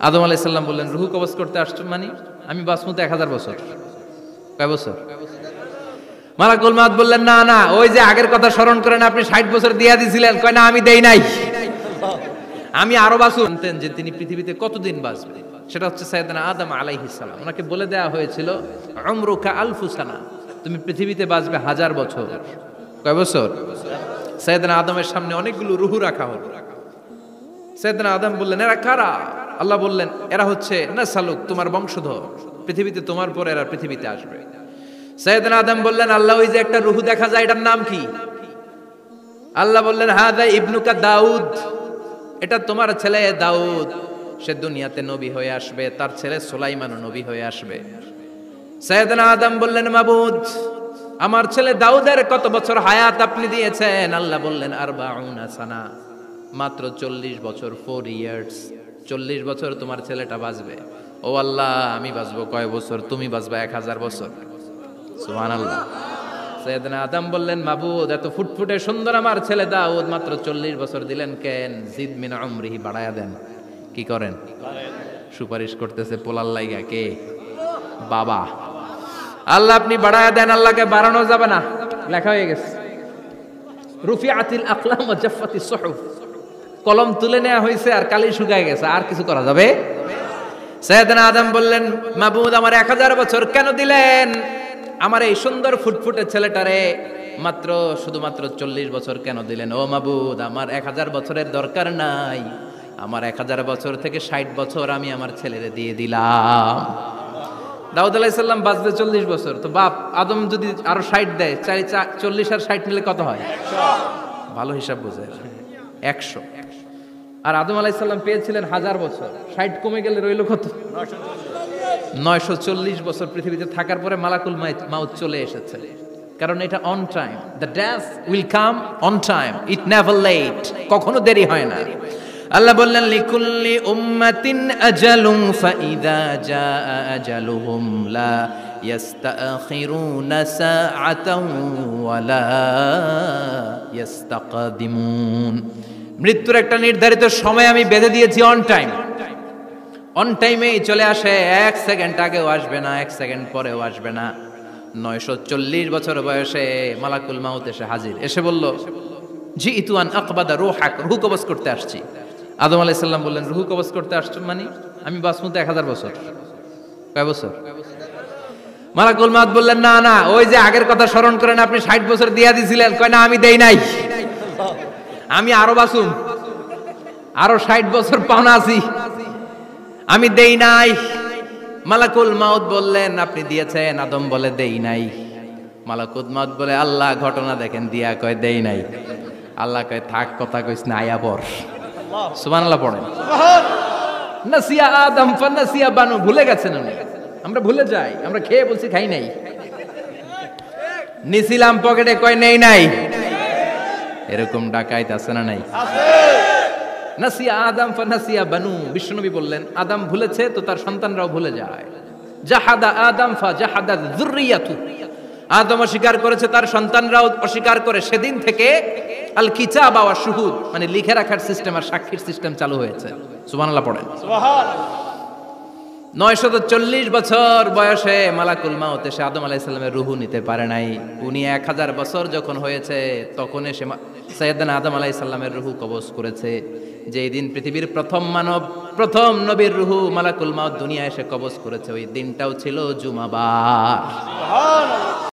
আদম আলাইহিস সালাম বললেন, রুহু কবজ করতে আসছো মানে? আমি বাঁচবো তো 1000 বছর। কয় বছর? মালাকুল মাউত বললেন, না না, ওই যে আগের কথা স্মরণ করেন, আপনি 60 বছর দিয়া দিয়েছিলেন। কয় না, আমি দেই নাই, আমি আরো বাঁচুন। যে তিনি পৃথিবীতে কতদিন বাঁচবেন সেটা হচ্ছে সাইয়েদনা আদম আলাইহিস সালাম। ওনাকে বলে দেওয়া হয়েছিল, উমরুকা আলফু সানা, তুমি পৃথিবীতে বাঁচবে 1000 বছর। কয় বছর? সাইয়েদনা আদমের সামনে অনেকগুলো রুহু রাখা হলো। সাইয়েদনা আদম বললেন, এরা কারা? আল্লাহ বললেন, এরা হচ্ছে নাসালুক, তোমার বংশধর, পৃথিবীতে তোমার পরে এরা পৃথিবীতে আসবে। সাইয়েদনা আদম বললেন, আল্লাহ ওই যে একটা রুহু দেখা যায়, এটার নাম কি? আল্লাহ বললেন, হাদা ইবনুকা দাউদ, এটা তোমার ছেলে দাউদ, সে দুনিয়াতে নবী হয়ে আসবে, তার ছেলে সুলাইমানও নবী হয়ে আসবে। সাইয়েদনা আদম বললেন, মাবুদ, আমার ছেলে দাউদের কত বছর হায়াত আপনি দিয়েছেন? আল্লাহ বললেন, 40 সানা, মাত্র 40 বছর, 4 ইয়ার্স, 40 বছর তোমার ছেলেটা বাঁচবে। ও আল্লাহ, আমি বাঁচবো কয় বছর? তুমি বাঁচবা 1000 বছর। সুবহানাল্লাহ। সাইয়েদনা আদম বললেন, মাবুদ, এত ফুটফুটে সুন্দর আমার ছেলে দাউদ, মাত্র 40 বছর দিলেন কেন? জিদ মিন উমরিহি, বাড়ায়া দেন। কি করেন? সুপারিশ করতেছে পোলার লাইগা। কে? বাবা। আল্লাহ আপনি বাড়ায়া দেন। আল্লাহকে বাড়ানো যাবে না, লেখা হয়ে গেছে। রুফিআতিল আকলাম ওয়া জাফফাতিস সুহুফ, কলম তুলে নেওয়া হয়েছে আর কালি শুকায় গেছে, আর কিছু করা যাবে? সাইয়েদনা আদম বললেন, মাবুদ, আমার 1000 বছর কেন দিলেন? আমার এই সুন্দর ফুটফুটে ছেলেটারে মাত্র শুধুমাত্র 40 বছর কেন দিলেন? ও মাবুদ, আমার 1000 বছরের দরকার নাই, আমার 1000 বছর থেকে 60 বছর আমি আমার ছেলেরে দিয়ে দিলাম। দাউদ আলাইহিস সালাম বাঁচবে 40 বছর, তো বাপ আদম যদি আরো 60 দেয়, 40 আর 60 মিলে কত হয়? 100। ভালো হিসাব বোঝেন, 100। আর আদম আলাইহিস সালাম পেয়েছিলেন 1000 বছর, 60 কমে গেলে রইল কত? 940 বছর পৃথিবীতে থাকার পরে মালাকুল মাউত চলে এসেছে। কারণ এটা on time, the death will come on time, it never late, কখনো দেরি হয় না। আল্লাহ বললেন, লিকুল্লি উম্মাতিন আজালুন ফাইদা জাআ আজালুহুম লা ইস্তাখিরুনা সাআতান ওয়া লা ইস্তাকদিমুন। মৃত্যুর একটা নির্ধারিত সময় আমি বেঁধে দিয়েছি, অন টাইম, অন টাইমেই চলে আসে, 1 সেকেন্ড আগেও আসবে না, 1 সেকেন্ড পরেও আসবে না। 940 বছর বয়সে মালাকুল মাউত এসে হাজির, এসে বলল, জিইতু আন আকবাদা রূহাক, রূহ কবজ করতে আসছি। আদম আলাইহিস সালাম বললেন, রূহ কবজ করতে আসছো মানে? আমি বাঁচবো তো 1000 বছর। কয় বছর? মালাকুল মাউত বললেন, না না, ওই যে আগের কথা স্মরণ করেন, আপনি 60 বছর দিয়া দিয়েছিলেন। কয় না, আমি দেই নাই, আমি আরো বাঁচুম, আরো 60 বছর পাওনা আছি, আমি দেই নাই। মালাকুল মাউত বললেন, আপনি দিয়েছেন? আদম বলে, দেই নাই। মালাকুল মাউত বলে, আল্লাহ ঘটনা দেখেন, দিয়া কয় দেই নাই। আল্লাহ কয়, থাক, কথা কইস না, আয়া পড়। সুবহানাল্লাহ পড়েন। নাসিয়া আদম ফানাসিয়া বানু, ভুলে গেছেন উনি। আমরা ভুলে যাই, আমরা খেয়ে বলছি খাই নাই, নিছিলাম পকেটে, কয় নেই নাই। এরকম ডাকাইত আছে না নাই? নাসিয়া আদম ফানাসিয়া বানু, বিশ্বনবী বললেন, আদম ভুলেছে তো তার সন্তানরাও ভুলে যায়। জাহাদা আদম ফাজাহাদা যুররিয়াতু, আদম অস্বীকার করেছে, তার সন্তানরাও অস্বীকার করে। সেদিন থেকে আল কিতাব ওয়া শুহুদ, মানে লিখে রাখার সিস্টেম আর সাক্ষীর সিস্টেম চালু হয়েছে। সুবহানাল্লাহ পড়েন। সুবহানাল্লাহ। 940 বছর বয়সে মালাকুল মাউত এসে আদম আলাইহিস সালামের রূহ নিতে পারে নাই। উনি 1000 বছর যখন হয়েছে তখন এসে সাইয়েদনা আদম আলাইহিস সালামের রূহ কবজ করেছে। যেই দিন পৃথিবীর প্রথম মানব, প্রথম নবীর রূহ মালাকুল মাউত দুনিয়ায় এসে কবজ করেছে, ওই দিনটাও ছিল জুমাবার। সুবহানাল্লাহ।